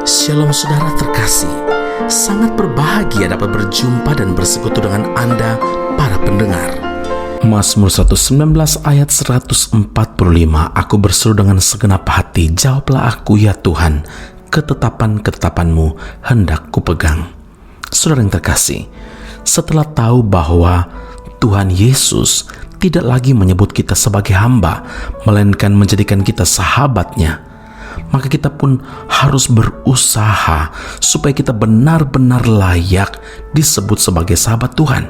Shalom saudara terkasih, sangat berbahagia dapat berjumpa dan bersekutu dengan Anda para pendengar. Mazmur 119 ayat 145, aku berseru dengan segenap hati, jawablah aku ya Tuhan, ketetapan-ketetapan-Mu hendak kupegang. Saudara yang terkasih, setelah tahu bahwa Tuhan Yesus tidak lagi menyebut kita sebagai hamba, melainkan menjadikan kita sahabatnya, maka kita pun harus berusaha supaya kita benar-benar layak disebut sebagai sahabat Tuhan.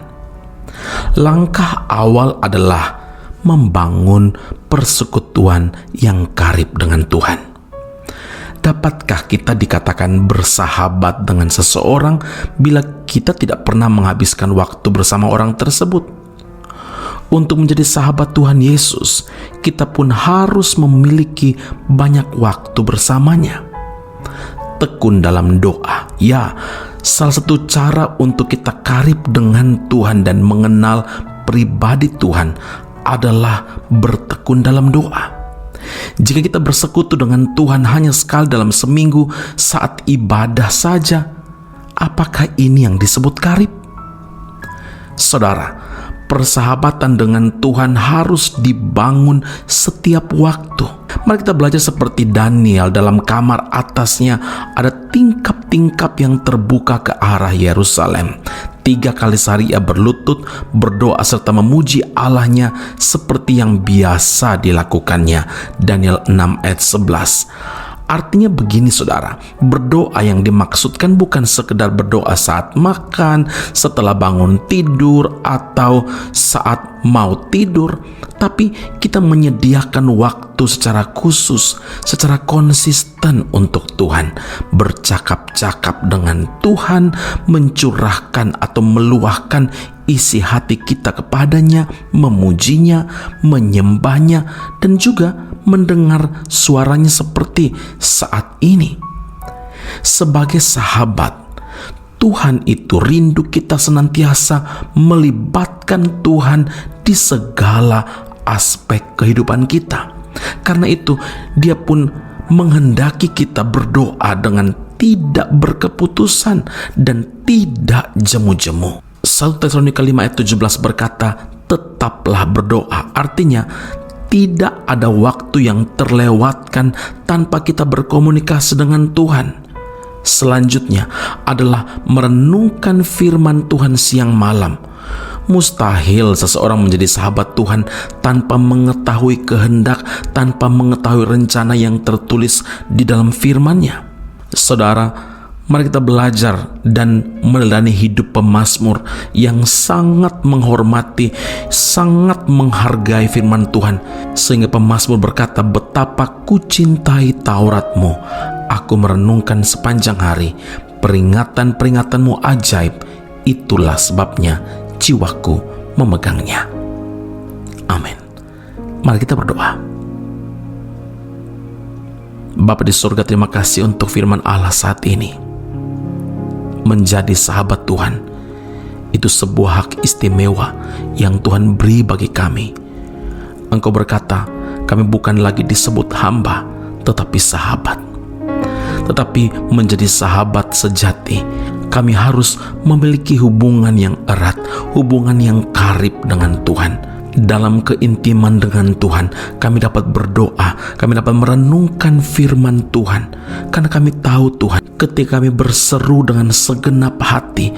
Langkah awal adalah membangun persekutuan yang karib dengan Tuhan. Dapatkah kita dikatakan bersahabat dengan seseorang bila kita tidak pernah menghabiskan waktu bersama orang tersebut? Untuk menjadi sahabat Tuhan Yesus, kita pun harus memiliki banyak waktu bersamanya. Tekun dalam doa, ya, salah satu cara untuk kita karib dengan Tuhan dan mengenal pribadi Tuhan adalah bertekun dalam doa. Jika kita bersekutu dengan Tuhan hanya sekali dalam seminggu saat ibadah saja, apakah ini yang disebut karib? Saudara, persahabatan dengan Tuhan harus dibangun setiap waktu. Mari kita belajar seperti Daniel. Dalam kamar atasnya ada tingkap-tingkap yang terbuka ke arah Yerusalem. 3 kali sehari ia berlutut, berdoa serta memuji Allahnya seperti yang biasa dilakukannya. Daniel 6 ayat 11. Artinya begini saudara, berdoa yang dimaksudkan bukan sekedar berdoa saat makan, setelah bangun tidur, atau saat mau tidur, tapi kita menyediakan waktu secara khusus, secara konsisten untuk Tuhan, bercakap-cakap dengan Tuhan, mencurahkan atau meluahkan isi hati kita kepadanya, memujinya, menyembahnya, dan juga mendengar suaranya seperti saat ini. Sebagai sahabat, Tuhan itu rindu kita senantiasa melibatkan Tuhan di segala aspek kehidupan kita. Karena itu, Dia pun menghendaki kita berdoa dengan tidak berkeputusan dan tidak jemu-jemu. 1 Tesalonika 5 ayat 17 berkata, tetaplah berdoa. Artinya, tidak ada waktu yang terlewatkan tanpa kita berkomunikasi dengan Tuhan. Selanjutnya adalah merenungkan firman Tuhan siang malam. Mustahil seseorang menjadi sahabat Tuhan tanpa mengetahui kehendak, tanpa mengetahui rencana yang tertulis di dalam firman-Nya. Saudara, mari kita belajar dan meneladani hidup pemazmur yang sangat menghormati, sangat menghargai firman Tuhan. Sehingga pemazmur berkata, betapa kucintai Taurat-Mu, aku merenungkan sepanjang hari, peringatan-peringatanmu ajaib, itulah sebabnya jiwaku memegangnya. Amin. Mari kita berdoa. Bapa di surga, terima kasih untuk firman Allah saat ini. Menjadi sahabat Tuhan itu sebuah hak istimewa yang Tuhan beri bagi kami. Engkau berkata, kami bukan lagi disebut hamba, tetapi sahabat. Tetapi menjadi sahabat sejati, kami harus memiliki hubungan yang erat, hubungan yang karib dengan Tuhan. Dalam keintiman dengan Tuhan, kami dapat berdoa, kami dapat merenungkan firman Tuhan. Karena kami tahu Tuhan, ketika kami berseru dengan segenap hati,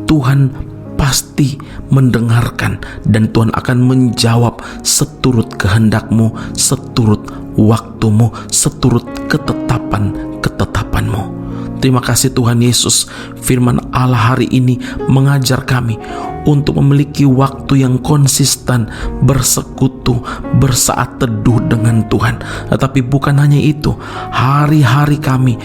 Tuhan pasti mendengarkan dan Tuhan akan menjawab seturut kehendak-Mu, seturut waktu-Mu, seturut ketetapan-ketetapan-Mu. Terima kasih Tuhan Yesus, firman Allah hari ini mengajar kami untuk memiliki waktu yang konsisten, bersekutu, bersaat teduh dengan Tuhan. Tetapi bukan hanya itu, hari-hari kami,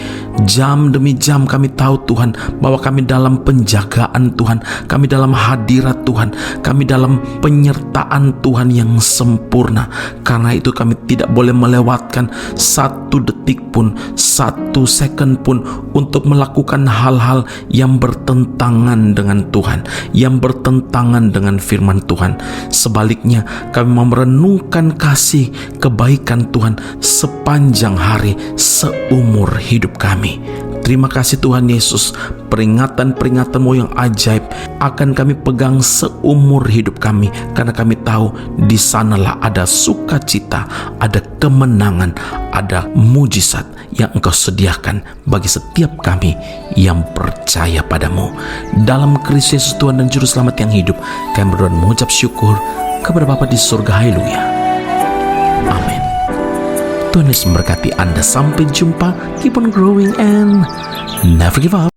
jam demi jam kami tahu Tuhan, bahwa kami dalam penjagaan Tuhan, kami dalam hadirat Tuhan, kami dalam penyertaan Tuhan yang sempurna. Karena itu kami tidak boleh melewatkan satu detik pun, satu second pun untuk melakukan hal-hal yang bertentangan dengan Tuhan, yang bertentangan dengan firman Tuhan. Sebaliknya, kami mau merenungkan kasih kebaikan Tuhan sepanjang hari, seumur hidup kami. Terima kasih Tuhan Yesus, peringatan-peringatan-Mu yang ajaib akan kami pegang seumur hidup kami, karena kami tahu di sanalah ada sukacita, ada kemenangan, ada mujizat yang Engkau sediakan bagi setiap kami yang percaya padamu. Dalam Kristus Yesus Tuhan dan Juru Selamat yang hidup, kami berdoa dan mengucap syukur kepada Bapa di surga. Haleluya. Amin. Tuhan Yesus memberkati Anda. Sampai jumpa. Keep on growing and never give up.